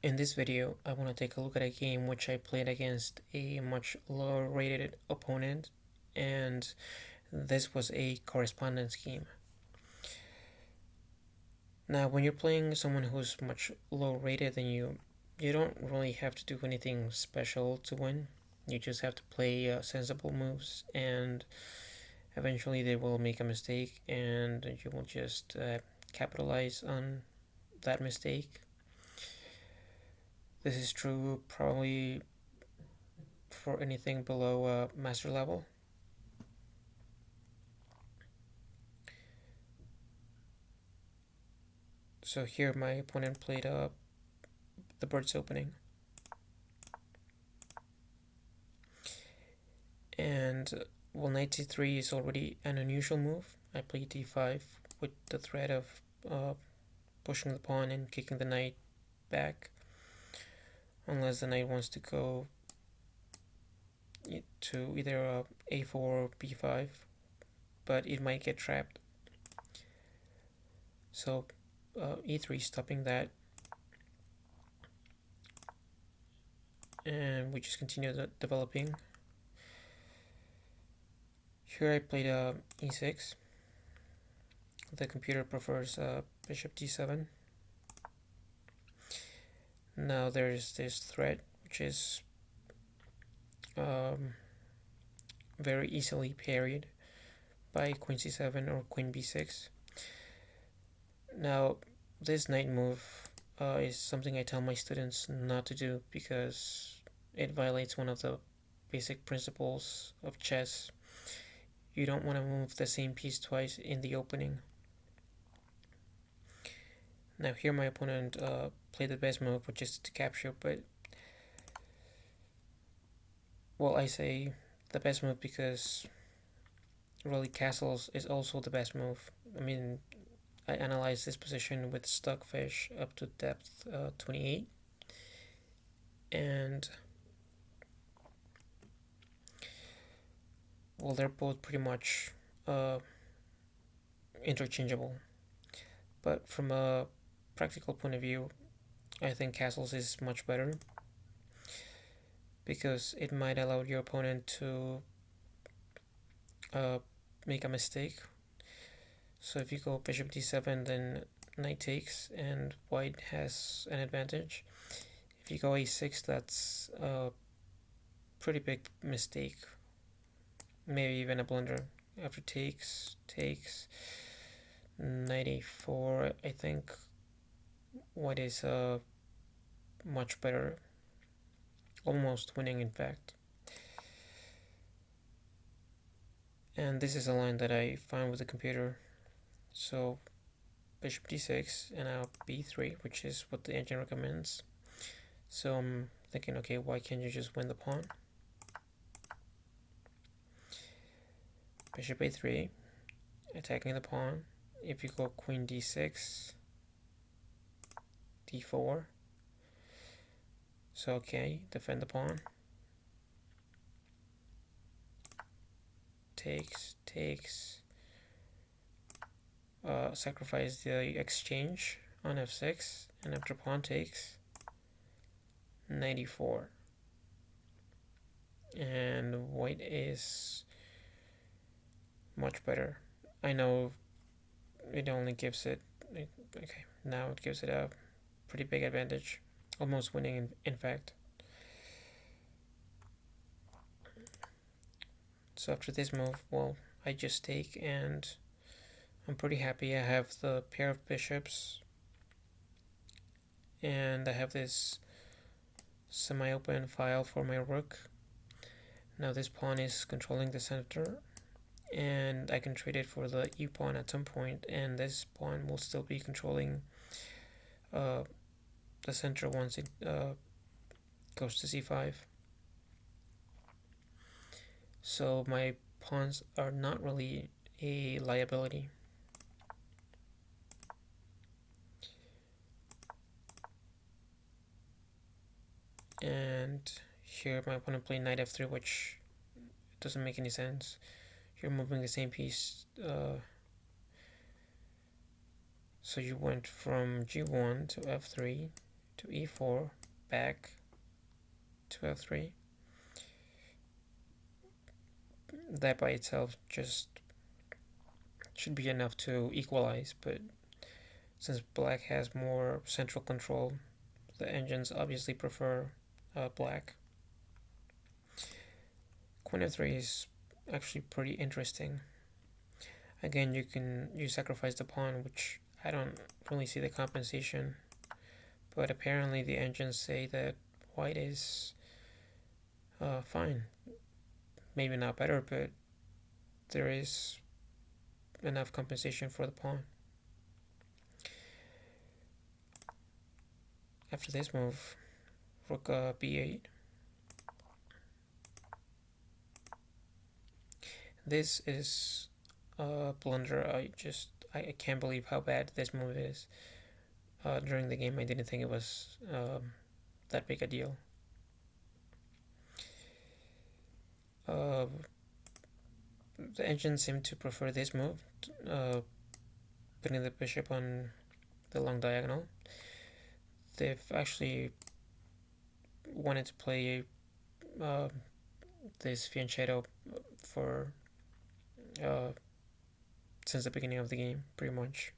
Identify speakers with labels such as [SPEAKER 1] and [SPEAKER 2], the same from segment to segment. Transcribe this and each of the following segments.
[SPEAKER 1] In this video, I want to take a look at a game which I played against a much lower rated opponent, and this was a correspondence game. Now, when you're playing someone who's much lower rated than you don't really have to do anything special to win. You just have to play sensible moves, and eventually they will make a mistake, and you will just capitalize on that mistake. This is true probably for anything below master level. So here my opponent played the bird's opening. And well, knight c3 is already an unusual move. I played d5 with the threat of pushing the pawn and kicking the knight back, unless the knight wants to go to either a4 or b5, but it might get trapped. So e3 stopping that, and we just continue developing. Here I played e6. The computer prefers bishop d7. Now there's this threat which is very easily parried by queen c7 or queen b6. Now this knight move is something I tell my students not to do because it violates one of the basic principles of chess. You don't want to move the same piece twice in the opening. Now here my opponent played the best move, which is to capture, but well, I say the best move because really castles is also the best move. I mean, I analyzed this position with Stockfish up to depth 28, and well, they're both pretty much interchangeable. But from a practical point of view, I think castles is much better because it might allow your opponent to make a mistake. So if you go bishop d7, then knight takes, and white has an advantage. If you go a6, that's a pretty big mistake, maybe even a blunder. After takes, knight a4, I think white is much better, almost winning in fact. And this is a line that I found with the computer. So bishop d6 and now b3, which is what the engine recommends. So I'm thinking, okay, why can't you just win the pawn? Bishop a3, attacking the pawn. If you go queen d6, d4, so okay, defend the pawn. Takes, sacrifice the exchange on f6, and after pawn takes, knight e4, and white is much better. I know it only gives it, okay, now it gives it a pretty big advantage, almost winning in fact. So after this move, well, I just take, and I'm pretty happy. I have the pair of bishops, and I have this semi-open file for my rook. Now this pawn is controlling the center, and I can trade it for the e-pawn at some point, and this pawn will still be controlling the center once it goes to c5. So my pawns are not really a liability. And here my opponent played knight f3, which doesn't make any sense. You're moving the same piece, so you went from g1 to f3 to to e4, back to f3. That by itself just should be enough to equalize, but since black has more central control, the engines obviously prefer black. Queen f3 is actually pretty interesting. Again, you sacrifice the pawn, which I don't really see the compensation, but apparently the engines say that white is fine. Maybe not better, but there is enough compensation for the pawn. After this move, rook b8. This is a blunder. I can't believe how bad this move is. During the game, I didn't think it was that big a deal. The engine seemed to prefer this move, putting the bishop on the long diagonal. They've actually wanted to play this fianchetto for since the beginning of the game, pretty much.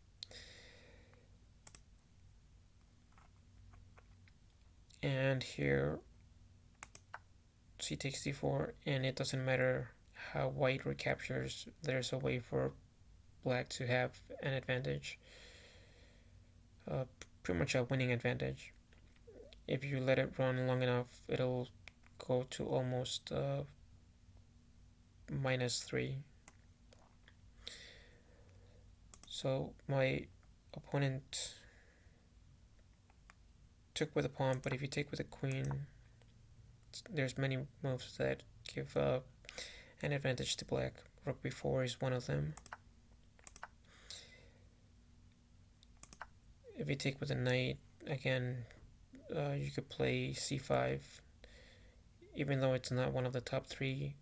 [SPEAKER 1] And here c takes d4, and it doesn't matter how white recaptures, there's a way for black to have an advantage, pretty much a winning advantage. If you let it run long enough, it'll go to almost -3. So my opponent took with a pawn, but if you take with a queen, there's many moves that give an advantage to black. Rook b4 is one of them. If you take with a knight, again, you could play c5. Even though it's not one of the top 3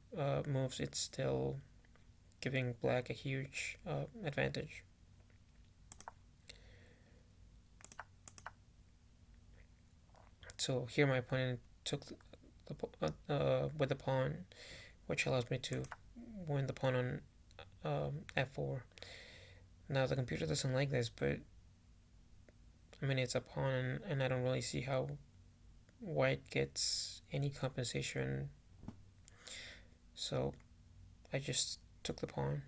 [SPEAKER 1] moves, it's still giving black a huge advantage. So here my opponent took with the pawn, which allows me to win the pawn on f4. Now the computer doesn't like this, but I mean it's a pawn, and I don't really see how white gets any compensation. So I just took the pawn.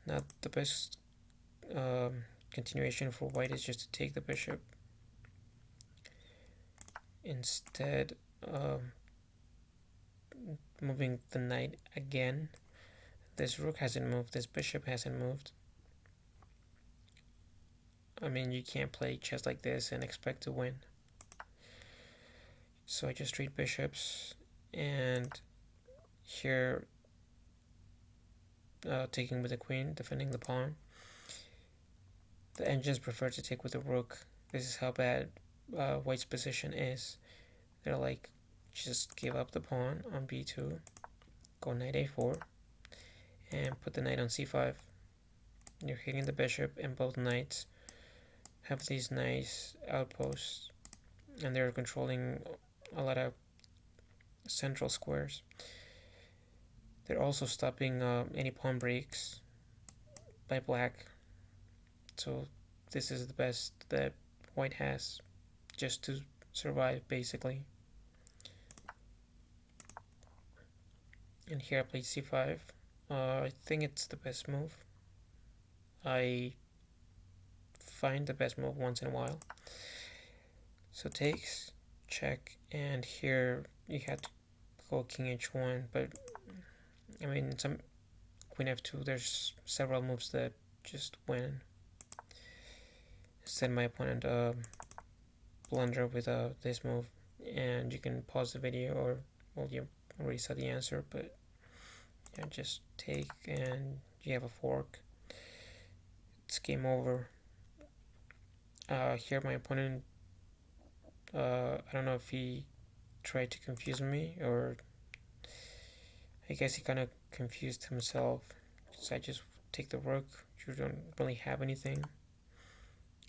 [SPEAKER 1] Now the best continuation for white is just to take the bishop. Instead, moving the knight again. This rook hasn't moved, this bishop hasn't moved. I mean, you can't play chess like this and expect to win. So I just trade bishops, and here taking with the queen, defending the pawn. The engines prefer to take with the rook. This is how bad white's position is. They're like, just give up the pawn on b2, go knight a4, and put the knight on c5. You're hitting the bishop, and both knights have these nice outposts, and they're controlling a lot of central squares. They're also stopping any pawn breaks by black. So this is the best that white has just to survive, basically. And here I played c5. I think it's the best move. I find the best move once in a while. So takes, check, and here you had to go king h1, but I mean, some queen f2, there's several moves that just win. Instead, my opponent blunder with this move, and you can pause the video, or well, you already saw the answer, but yeah, just take and you have a fork. It's game over. Here my opponent, I don't know if he tried to confuse me, or I guess he kind of confused himself. So I just take the rook. You don't really have anything.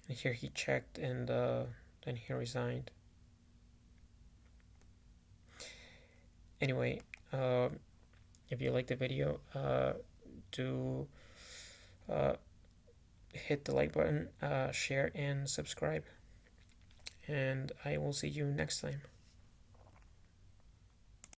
[SPEAKER 1] And here he checked, and then he resigned. Anyway, if you like the video, do hit the like button, share, and subscribe. And I will see you next time.